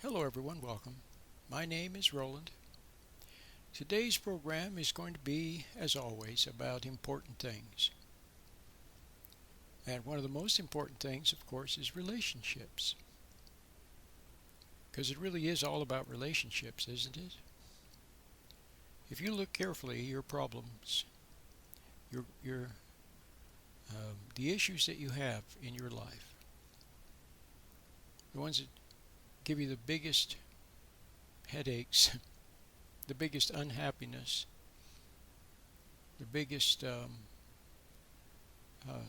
Hello everyone, welcome. My name is Roland. Today's program is going to be, as always, about important things. And one of the most important things, of course, is relationships. Because it really is all about relationships, isn't it? If you look carefully, your problems, your the issues that you have in your life, the ones that give you the biggest headaches, the biggest unhappiness, the biggest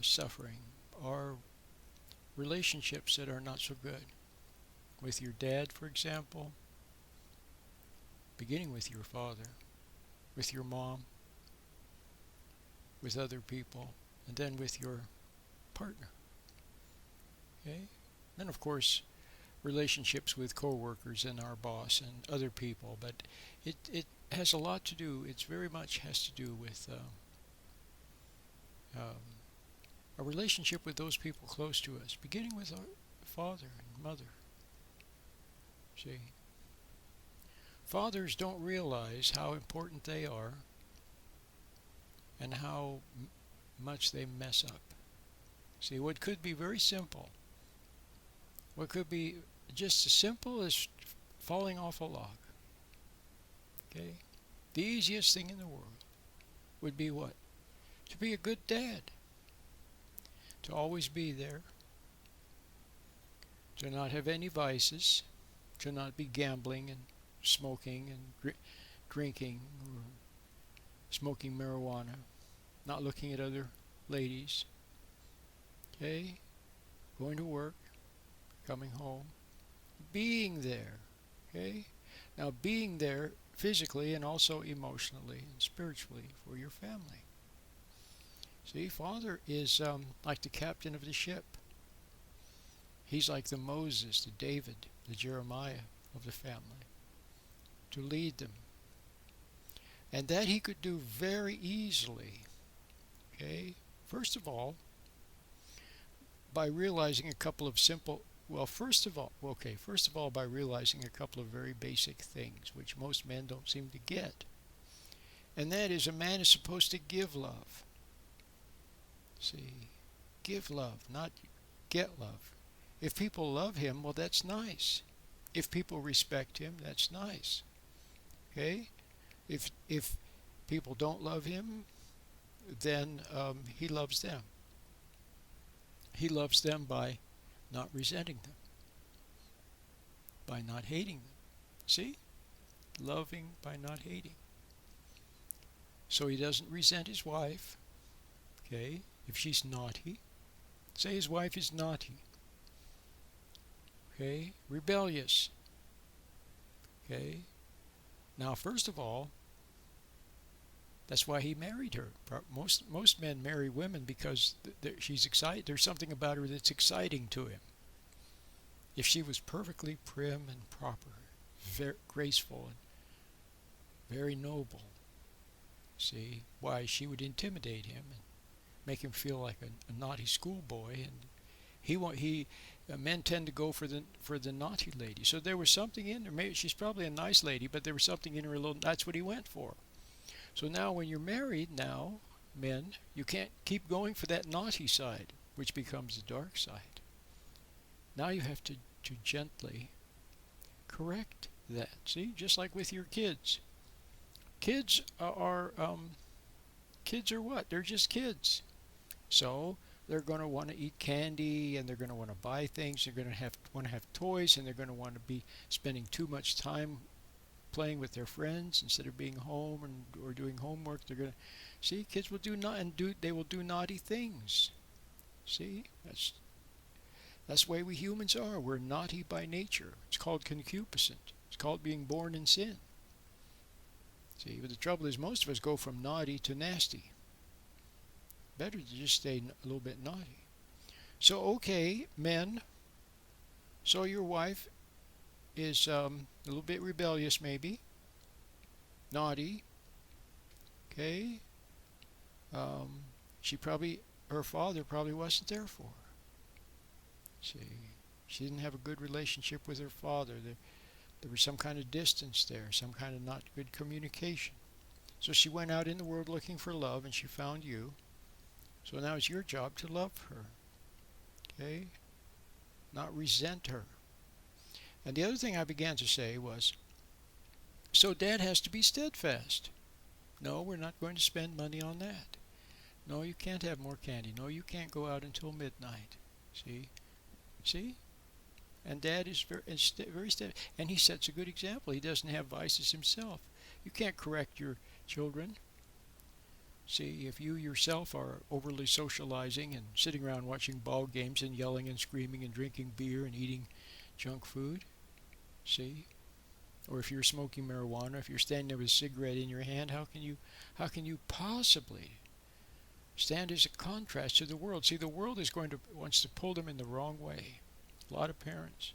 suffering, are relationships that are not so good. With your dad, for example, beginning with your father, with your mom, with other people, and then with your partner. Okay? Then, of course, relationships with coworkers and our boss and other people, but it has a lot to do, it's very much has to do with a relationship with those people close to us, beginning with our father and mother. See, fathers don't realize how important they are and how much they mess up. See, what could be very simple, what could be just as simple as falling off a log, okay? The easiest thing in the world would be what? To be a good dad, to always be there, to not have any vices, to not be gambling and smoking and drinking or smoking marijuana, not looking at other ladies, okay? Going to work, coming home, being there, okay? Now, being there physically and also emotionally and spiritually for your family. See, Father is like the captain of the ship. He's like the Moses, the David, the Jeremiah of the family, to lead them. And that he could do very easily, okay? First of all, by realizing a couple of simple, first of all, by realizing a couple of very basic things, which most men don't seem to get. And that is, a man is supposed to give love. See, give love, not get love. If people love him, well, that's nice. If people respect him, that's nice. Okay? If people don't love him, then he loves them. He loves them by not resenting them, by not hating them. See? Loving by not hating. So he doesn't resent his wife, okay, if she's naughty. Say his wife is naughty, okay, rebellious, okay. Now, first of all, that's why he married her. Most men marry women because she's excited. There's something about her that's exciting to him. If she was perfectly prim and proper, very graceful and very noble, see, why, she would intimidate him and make him feel like a naughty schoolboy, and men tend to go for the naughty lady. So there was something in her. Maybe she's probably a nice lady, but there was something in her that's what he went for. So now when you're married, now, men, you can't keep going for that naughty side, which becomes the dark side. Now you have to gently correct that. See, just like with your kids. Kids are what? They're just kids. So they're going to want to eat candy, and they're going to want to buy things. They're going to want to have toys, and they're going to want to be spending too much time playing with their friends instead of being home or doing homework. They're going to see, kids will they will do naughty things. See, that's the way we humans are. We're naughty by nature. It's called concupiscent. It's called being born in sin. See, but the trouble is, most of us go from naughty to nasty. Better to just stay a little bit naughty. So, okay, men, so your wife is a little bit rebellious, maybe, naughty, okay? Her father probably wasn't there for her. See, she didn't have a good relationship with her father. There was some kind of distance there, some kind of not good communication. So she went out in the world looking for love, and she found you. So now it's your job to love her, okay? Not resent her. And the other thing I began to say was, so Dad has to be steadfast. No, we're not going to spend money on that. No, you can't have more candy. No, you can't go out until midnight. See? See? And Dad is very steady. And he sets a good example. He doesn't have vices himself. You can't correct your children. See, if you yourself are overly socializing and sitting around watching ball games and yelling and screaming and drinking beer and eating junk food, see? Or if you're smoking marijuana, if you're standing there with a cigarette in your hand, how can you possibly stand as a contrast to the world? See, the world wants to pull them in the wrong way. A lot of parents,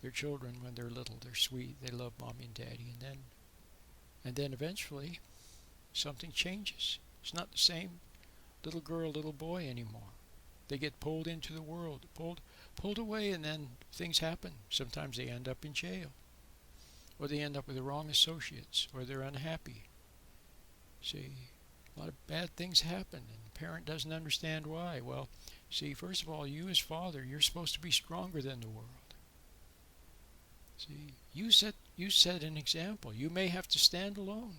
their children, when they're little, they're sweet, they love mommy and daddy, and then eventually something changes. It's not the same little girl, little boy anymore. They get pulled into the world, pulled away, and then things happen. Sometimes they end up in jail, or they end up with the wrong associates, or they're unhappy. See, a lot of bad things happen, and the parent doesn't understand why. Well, see, first of all, you as father, you're supposed to be stronger than the world. See, you set an example. You may have to stand alone,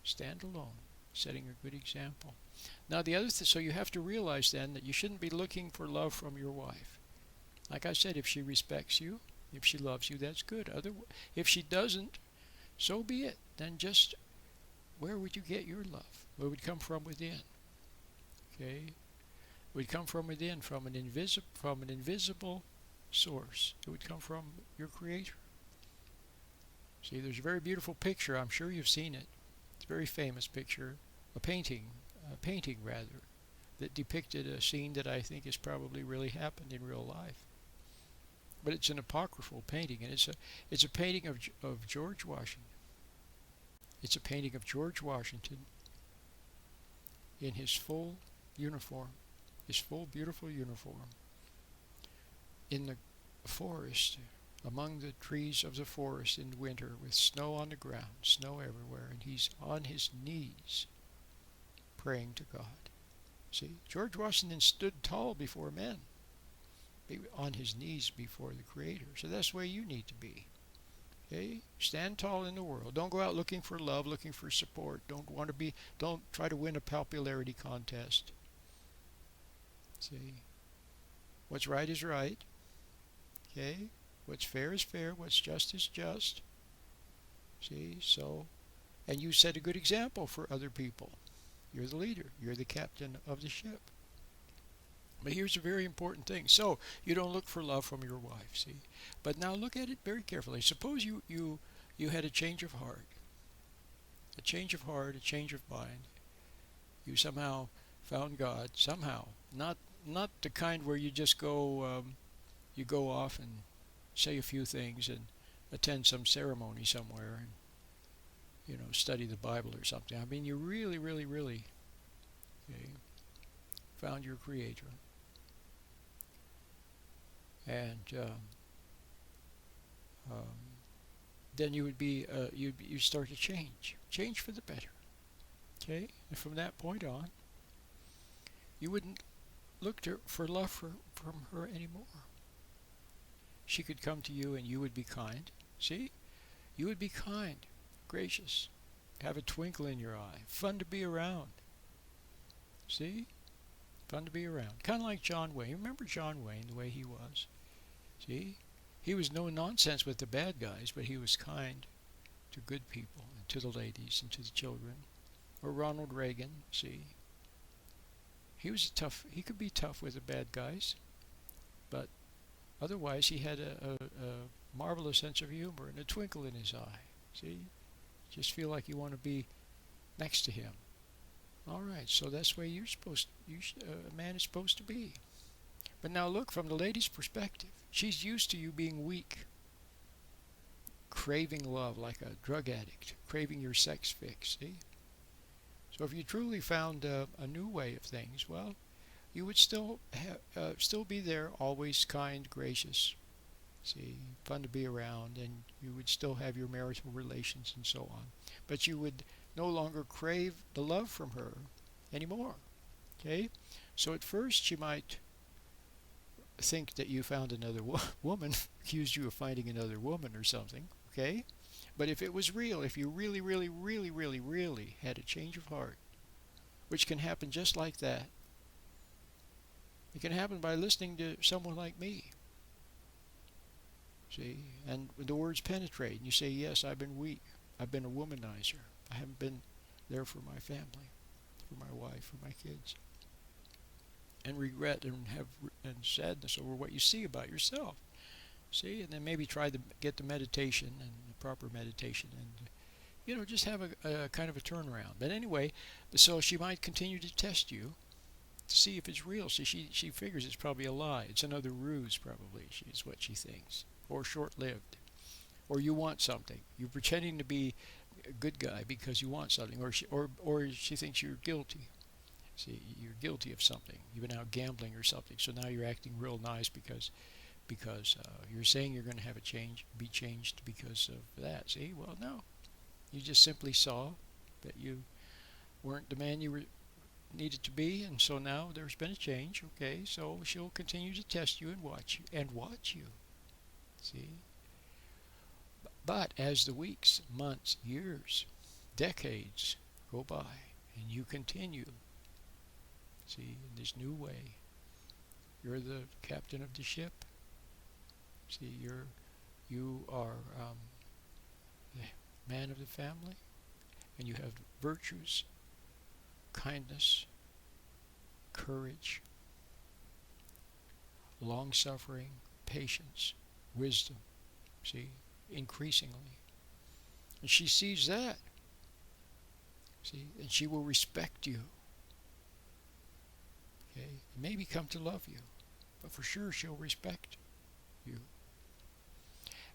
setting a good example. Now the other so you have to realize then that you shouldn't be looking for love from your wife. Like I said, if she respects you, if she loves you, that's good. If she doesn't, so be it. Then just, where would you get your love? Well, it would come from within. Okay? It would come from within, from an invisible source. It would come from your Creator. See, there's a very beautiful picture. I'm sure you've seen it. It's a very famous picture, a painting rather, that depicted a scene that I think has probably really happened in real life. But it's an apocryphal painting, and it's a painting of George Washington. It's a painting of George Washington in his full uniform, his full beautiful uniform, in the forest, among the trees of the forest in winter, with snow on the ground, snow everywhere, and he's on his knees praying to God. See, George Washington stood tall before men, on his knees before the Creator. So that's the way you need to be. Okay? Stand tall in the world. Don't go out looking for love, looking for support. Don't try to win a popularity contest. See, what's right is right. Okay? What's fair is fair. What's just is just. See, so, and you set a good example for other people. You're the leader. You're the captain of the ship. But here's a very important thing. So, you don't look for love from your wife, see? But now look at it very carefully. Suppose you had a change of heart. A change of heart, a change of mind. You somehow found God, somehow. Not the kind where you just go off and say a few things and attend some ceremony somewhere and, study the Bible or something. I mean, you really, really, really found your Creator. And then you would be you start to change for the better. Okay, and from that point on, you wouldn't look for love from her anymore. She could come to you, and you would be kind. See, you would be kind, gracious, have a twinkle in your eye, fun to be around. See, fun to be around. Kind of like John Wayne. Remember John Wayne, the way he was? See? He was no nonsense with the bad guys, but he was kind to good people, and to the ladies, and to the children. Or Ronald Reagan, see? He could be tough with the bad guys, but otherwise he had a marvelous sense of humor and a twinkle in his eye. See? Just feel like you want to be next to him. All right, so that's the way a man is supposed to be. But now look, from the lady's perspective, she's used to you being weak, craving love like a drug addict, craving your sex fix, see? So if you truly found a new way of things, well, you would still be there, always kind, gracious, See, fun to be around, and you would still have your marital relations and so on. But you would no longer crave the love from her anymore. Okay? So at first she might think that you found another woman, accused you of finding another woman or something. Okay? But if it was real, if you really, really, really, really, really had a change of heart, which can happen just like that, it can happen by listening to someone like me. See, and the words penetrate, and you say, yes, I've been weak. I've been a womanizer. I haven't been there for my family, for my wife, for my kids. And regret and sadness over what you see about yourself. See, and then maybe try to get the meditation and the proper meditation, and just have a kind of a turnaround. But anyway, so she might continue to test you to see if it's real. So she figures it's probably a lie. It's another ruse, probably, is what she thinks. Or short-lived. Or you want something. You're pretending to be a good guy because you want something. Or she thinks you're guilty. See, you're guilty of something. You've been out gambling or something. So now you're acting real nice because you're saying you're going to have be changed because of that. See, well, no. You just simply saw that you weren't the man you needed to be, and so now there's been a change. Okay, so she'll continue to test you and watch you. See? But as the weeks, months, years, decades go by, and you continue, see, in this new way, you're the captain of the ship. See, you are the man of the family, and you have virtues, kindness, courage, long-suffering, patience, wisdom, see, increasingly. And she sees that, see, and she will respect you, okay, and maybe come to love you, but for sure she'll respect you.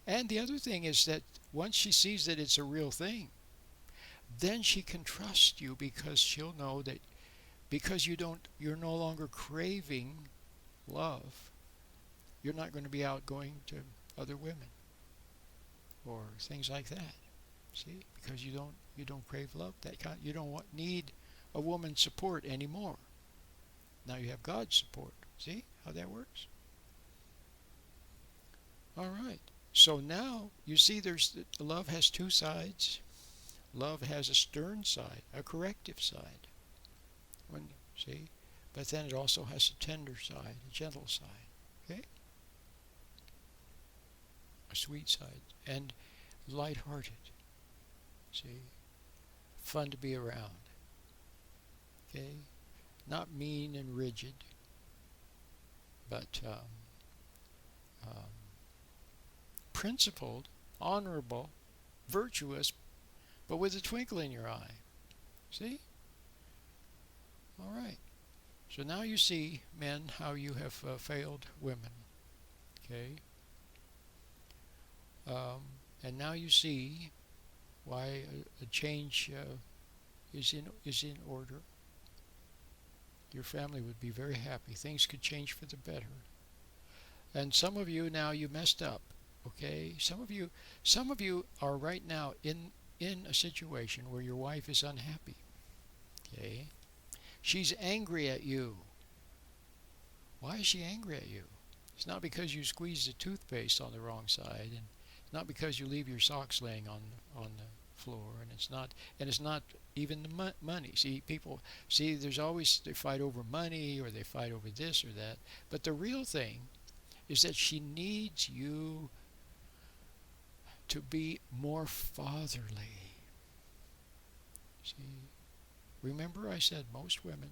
And the other thing is that once she sees that it's a real thing, then she can trust you, because she'll know that because you're no longer craving love, you're not going to be out going to other women or things like that. See, because you don't crave love. You don't need a woman's support anymore. Now you have God's support. See how that works? All right. So now you see love has two sides. Love has a stern side, a corrective side. But then it also has a tender side, a gentle side. Okay? A sweet side. And light-hearted. See? Fun to be around. Okay? Not mean and rigid, but principled, honorable, virtuous, but with a twinkle in your eye. See? All right. So now you see, men, how you have failed women. Okay? And now you see why a change is in order. Your family would be very happy. Things could change for the better. And some of you now, you messed up. Okay? Some of you are right now in a situation where your wife is unhappy. Okay? She's angry at you. Why is she angry at you? It's not because you squeezed the toothpaste on the wrong side, and not because you leave your socks laying on the floor, and it's not even the money. See, there's always, they fight over money, or they fight over this or that, but the real thing is that she needs you to be more fatherly. See, remember I said most women,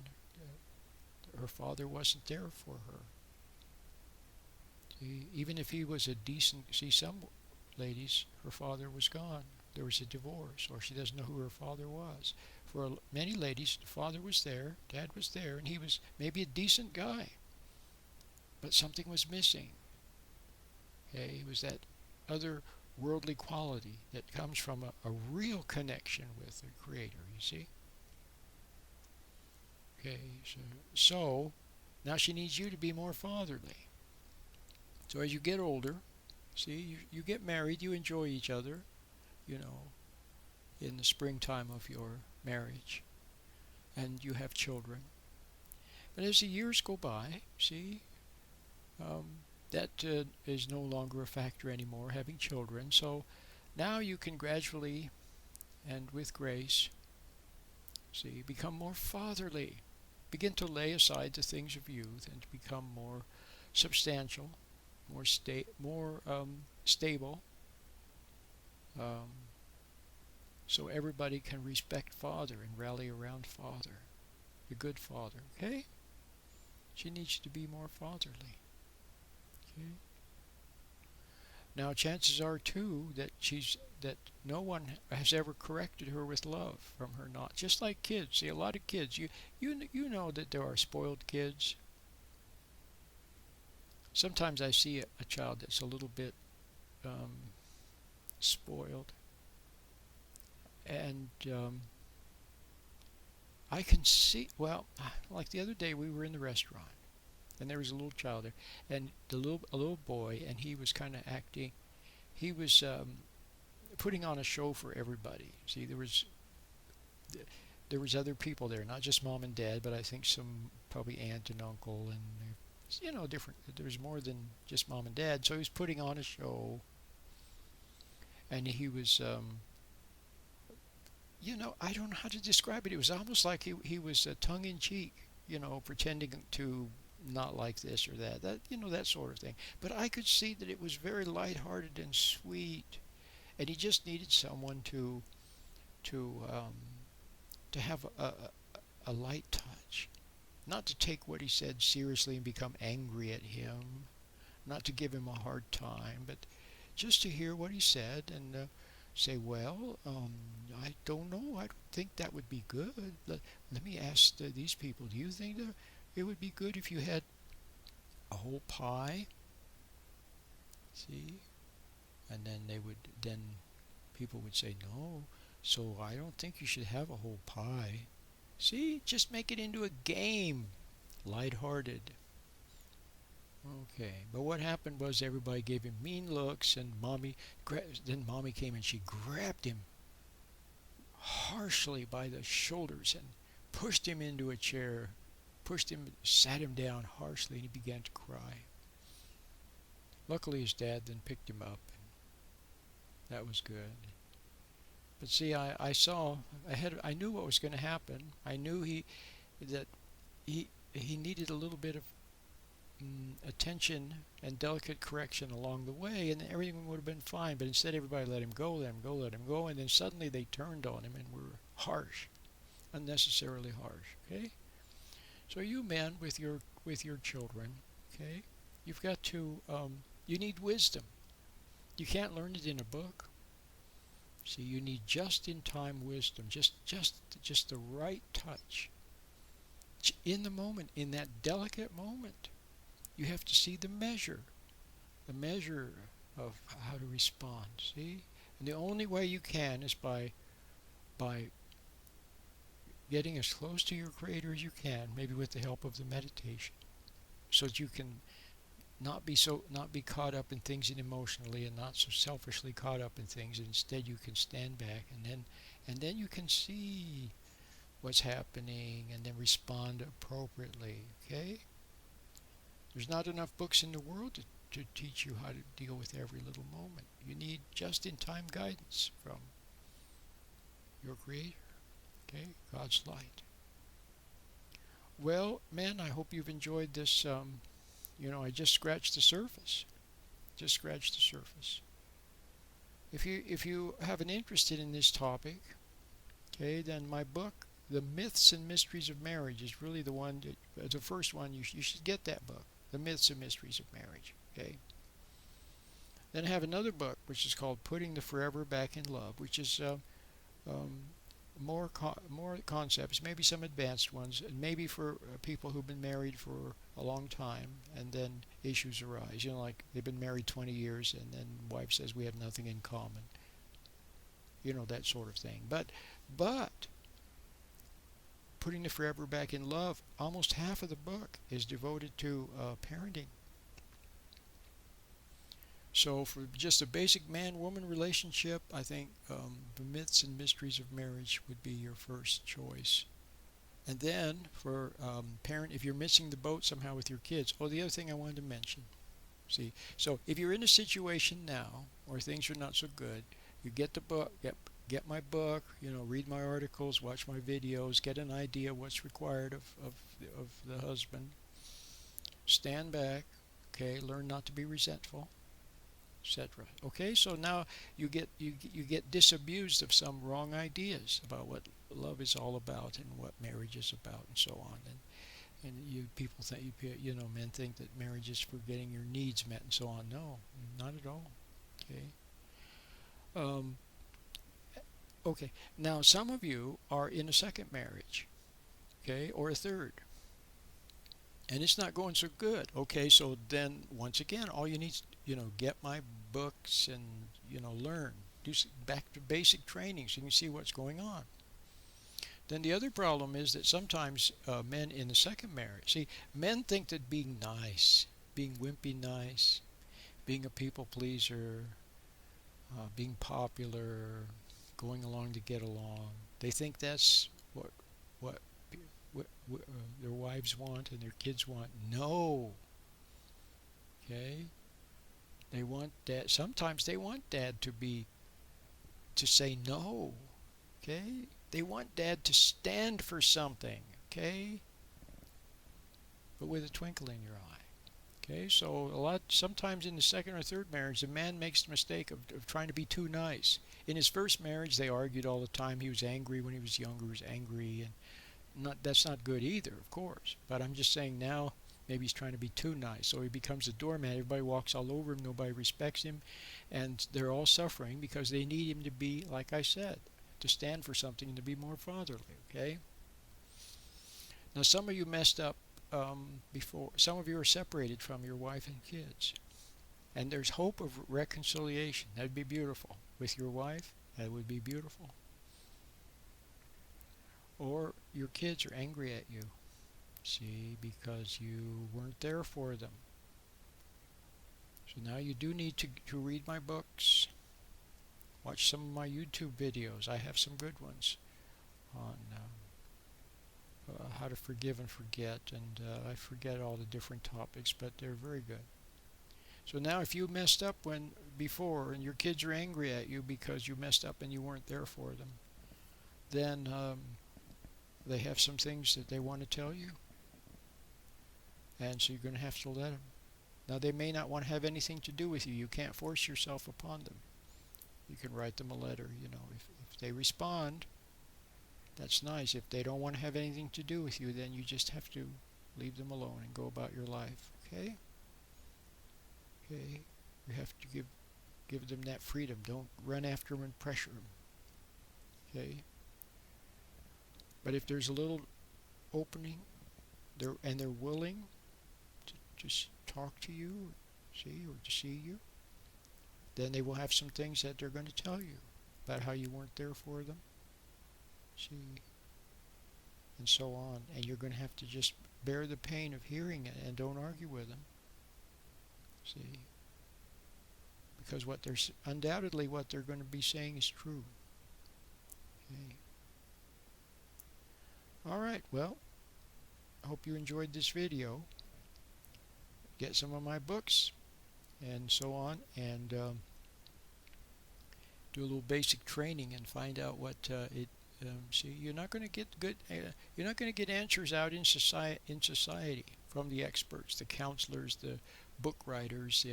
her father wasn't there for her. See, even if he was a decent, some ladies, her father was gone. There was a divorce, or she doesn't know who her father was. For many ladies, the father was there, dad was there, and he was maybe a decent guy, but something was missing. Okay, it was that other worldly quality that comes from a real connection with the Creator, you see? Okay, so now she needs you to be more fatherly. So as you get older, See, you get married, you enjoy each other, you know, in the springtime of your marriage, and you have children. But as the years go by, see, that is no longer a factor anymore, having children. So now you can gradually and with grace, see, become more fatherly. Begin to lay aside the things of youth and to become more substantial, more stable, um, so everybody can respect Father and rally around Father, the good Father. Okay? She needs to be more fatherly. Okay? Now, chances are too that no one has ever corrected her with love from her not. Just like kids, see, a lot of kids, you know that there are spoiled kids. Sometimes I see a child that's a little bit spoiled, and I can see. Well, like the other day, we were in the restaurant, and there was a little child there, and a little boy, and he was kind of acting. He was putting on a show for everybody. See, there was other people there, not just mom and dad, but I think some probably aunt and uncle, and different. There was more than just mom and dad. So he was putting on a show, and he was, I don't know how to describe it. It was almost like he was tongue in cheek, pretending to not like this or that sort of thing. But I could see that it was very lighthearted and sweet, and he just needed someone to have a light touch, not to take what he said seriously and become angry at him, not to give him a hard time, but just to hear what he said and say, well, I don't know. I don't think that would be good. Let me ask these people, do you think that it would be good if you had a whole pie? See? And then people would say, no, so I don't think you should have a whole pie. See? Just make it into a game. Lighthearted. Okay, but what happened was everybody gave him mean looks, and then mommy came and she grabbed him harshly by the shoulders and pushed him into a chair, sat him down harshly, and he began to cry. Luckily his dad then picked him up, and that was good. But see, I saw ahead. I knew what was going to happen. I knew that he needed a little bit of attention and delicate correction along the way, and everything would have been fine. But instead, everybody let him go, and then suddenly they turned on him and were harsh, unnecessarily harsh. Okay, so you men with your children, okay, you've got to you need wisdom. You can't learn it in a book. See, you need just-in-time wisdom, just the right touch in the moment, in that delicate moment. You have to see the measure of how to respond. See, and the only way you can is by getting as close to your Creator as you can, maybe with the help of the meditation, so that you can not be caught up in things emotionally and not so selfishly caught up in things. Instead, you can stand back and then you can see what's happening and then respond appropriately. Okay? There's not enough books in the world to teach you how to deal with every little moment. You need just-in-time guidance from your Creator. Okay? God's light. Well, men, I hope you've enjoyed this. I just scratched the surface. If you have an interest in this topic, okay, then my book, The Myths and Mysteries of Marriage, is really the first one. You should get that book, The Myths and Mysteries of Marriage. Okay. Then I have another book which is called Putting the Forever Back in Love, which is more concepts, maybe some advanced ones, and maybe for people who've been married for a long time, and then issues arise. Like they've been married 20 years, and then wife says we have nothing in common. That sort of thing. But Putting the Forever Back in Love, almost half of the book is devoted to parenting. So for just a basic man-woman relationship, I think the myths and mysteries of marriage would be your first choice. And then for parent, if you're missing the boat somehow with your kids, oh, the other thing I wanted to mention. See, so if you're in a situation now where things are not so good, you get the book, get my book, read my articles, watch my videos, get an idea what's required of the husband. Stand back, okay, learn not to be resentful, etc. Okay, so now you get disabused of some wrong ideas about what love is all about and what marriage is about and so on. And people think men think that marriage is for getting your needs met and so on. No, not at all. Okay. Um, okay. Now some of you are in a second marriage, okay, or a third, and it's not going so good. Okay, so then once again, all you need is get my books and learn, do back to basic training so you can see what's going on. Then the other problem is that sometimes men in the second marriage, see, men think that being nice, being wimpy nice, being a people pleaser, being popular, going along to get along, they think that's what, their wives want and their kids want. No, okay? They want dad. Sometimes they want dad to say no, okay? They want dad to stand for something, okay? But with a twinkle in your eye. Okay, so sometimes in the second or third marriage, the man makes the mistake of trying to be too nice. In his first marriage, they argued all the time. He was angry when he was younger. He was angry, and that's not good either, of course. But I'm just saying now, maybe he's trying to be too nice, so he becomes a doormat. Everybody walks all over him. Nobody respects him, and they're all suffering because they need him to be, like I said, to stand for something and to be more fatherly. Okay. Now, some of you messed up before. Some of you are separated from your wife and kids, and there's hope of reconciliation. That'd be beautiful with your wife. That would be beautiful. Or your kids are angry at you, see, because you weren't there for them. So now you do need to read my books, watch some of my YouTube videos. I have some good ones on how to forgive and forget, and I forget all the different topics, but they're very good. So now if you messed up before and your kids are angry at you because you messed up and you weren't there for them, then they have some things that they want to tell you, and so you're going to have to let them. Now they may not want to have anything to do with you. You can't force yourself upon them. You can write them a letter. If they respond, that's nice. If they don't want to have anything to do with you, then you just have to leave them alone and go about your life. Okay? Okay? You have to give them that freedom. Don't run after them and pressure them. Okay? But if there's a little opening, they're willing to just talk to you, or to see you, then they will have some things that they're going to tell you about how you weren't there for them. See, and so on, and you're going to have to just bear the pain of hearing it and don't argue with them. See, because undoubtedly what they're going to be saying is true. Okay. All right, well, I hope you enjoyed this video. Get some of my books and so on, and do a little basic training and find out what see, you're not going to get you're not going to get answers out in society from the experts, the counselors, the book writers.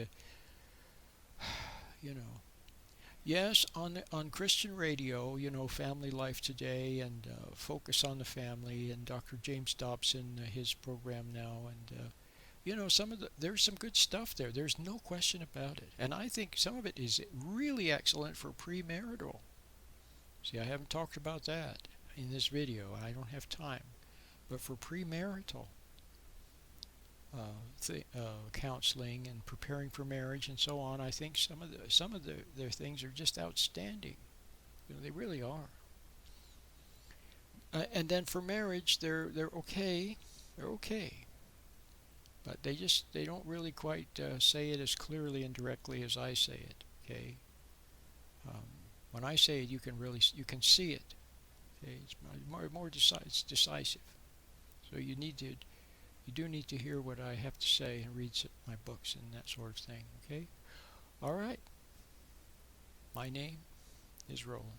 Yes, on Christian radio, Family Life Today and Focus on the Family, and Dr. James Dobson, his program now, and there's some good stuff there. There's no question about it, and I think some of it is really excellent for premarital. See, I haven't talked about that in this video. I don't have time. But for premarital counseling and preparing for marriage and so on, I think some of their things are just outstanding. They really are. And then for marriage, they're okay. They're okay. but they don't really quite say it as clearly and directly as I say it. Okay, um, when I say it, you can see it. Okay, it's more it's decisive. So you do need to hear what I have to say and read my books and that sort of thing. Okay, all right. My name is Roland.